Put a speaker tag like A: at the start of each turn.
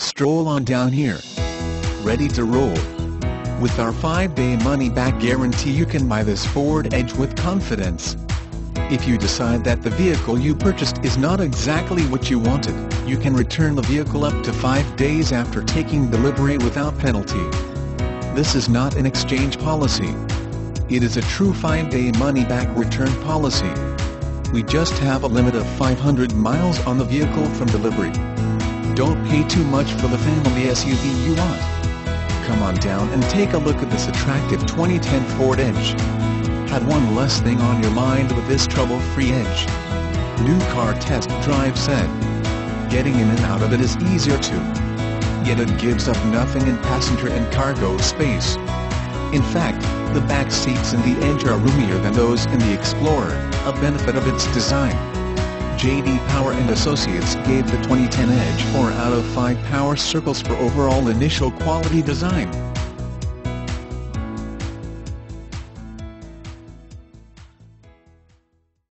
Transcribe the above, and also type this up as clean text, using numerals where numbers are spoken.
A: Stroll on down here. Ready to roll. With our 5-day money-back guarantee, you can buy this Ford Edge with confidence. If you decide that the vehicle you purchased is not exactly what you wanted, you can return the vehicle up to 5 days after taking delivery without penalty. This is not an exchange policy. It is a true 5-day money-back return policy. We just have a limit of 500 miles on the vehicle from delivery. Don't pay too much for the family SUV you want. Come on down and take a look at this attractive 2010 Ford Edge. Had one less thing on your mind with this trouble-free Edge. New Car Test Drive said. Getting in and out of it is easier too. Yet it gives up nothing in passenger and cargo space. In fact, the back seats in the Edge are roomier than those in the Explorer, a benefit of its design. J.D. Power and Associates gave the 2010 Edge 4 out of 5 power circles for overall initial quality design.